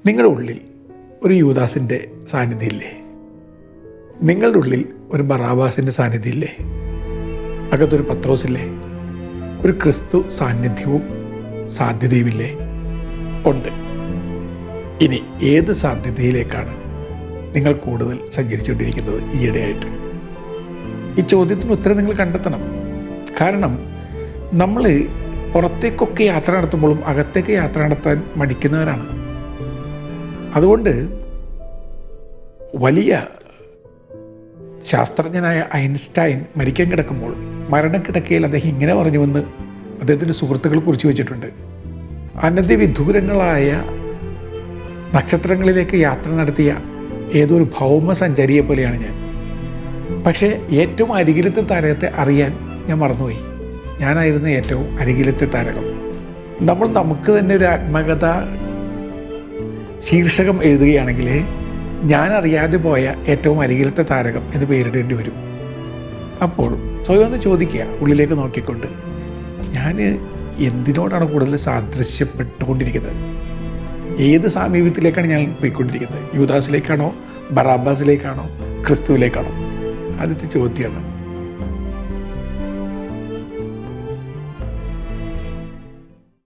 നിങ്ങളുടെ ഉള്ളിൽ ഒരു യൂദാസിൻ്റെ സാന്നിധ്യമില്ലേ? നിങ്ങളുടെ ഉള്ളിൽ ഒരു ബറാബാസിൻ്റെ സാന്നിധ്യമില്ലേ? അകത്തൊരു പത്രോസില്ലേ? ഒരു ക്രിസ്തു സാന്നിധ്യവും സാധ്യതയുമില്ലേ? ഉണ്ട്. ഇനി ഏത് സാധ്യതയിലേക്കാണ് നിങ്ങൾ കൂടുതൽ സഞ്ചരിച്ചുകൊണ്ടിരിക്കുന്നത് ഈയിടെയായിട്ട്? ഈ ചോദ്യത്തിന് ഉത്തരം നിങ്ങൾ കണ്ടെത്തണം. കാരണം നമ്മൾ പുറത്തേക്കൊക്കെ യാത്ര നടത്തുമ്പോഴും അകത്തേക്ക് യാത്ര നടത്താൻ മടിക്കുന്നവരാണ്. അതുകൊണ്ട് വലിയ ശാസ്ത്രജ്ഞനായ ഐൻസ്റ്റൈൻ മരിക്കാൻ കിടക്കുമ്പോൾ മരണക്കിടക്കയിൽ അദ്ദേഹം ഇങ്ങനെ പറഞ്ഞുവെന്ന് അദ്ദേഹത്തിൻ്റെ സുഹൃത്തുക്കൾ കുറിച്ച് വെച്ചിട്ടുണ്ട്. അനധിവിദൂരങ്ങളായ നക്ഷത്രങ്ങളിലേക്ക് യാത്ര നടത്തിയ ഏതൊരു ഭൗമസഞ്ചാരിയെ പോലെയാണ് ഞാൻ. പക്ഷേ ഏറ്റവും അരികിലത്തെ താരകത്തെ അറിയാൻ ഞാൻ മറന്നുപോയി. ഞാനായിരുന്നു ഏറ്റവും അരികിലത്തെ താരകം. നമ്മൾ നമുക്ക് തന്നെ ഒരു ആത്മകഥ ശീർഷകം എഴുതുകയാണെങ്കിൽ ഞാൻ അറിയാതെ പോയ ഏറ്റവും അരികിലത്തെ താരകം എന്ന് പേരിടേണ്ടി വരും. അപ്പോൾ സ്വയം ഒന്ന് ചോദിക്കുക, ഉള്ളിലേക്ക് നോക്കിക്കൊണ്ട്, ഞാൻ എന്തിനോടാണ് കൂടുതൽ സാദൃശ്യപ്പെട്ടുകൊണ്ടിരിക്കുന്നത്? ഏത് സാമീപ്യത്തിലേക്കാണ് ഞാൻ പോയിക്കൊണ്ടിരിക്കുന്നത്? യൂദാസിലേക്കാണോ, ബറാബാസിലേക്കാണോ, ക്രിസ്തുവിലേക്കാണോ? ആദ്യത്തെ ചോദ്യമാണ്.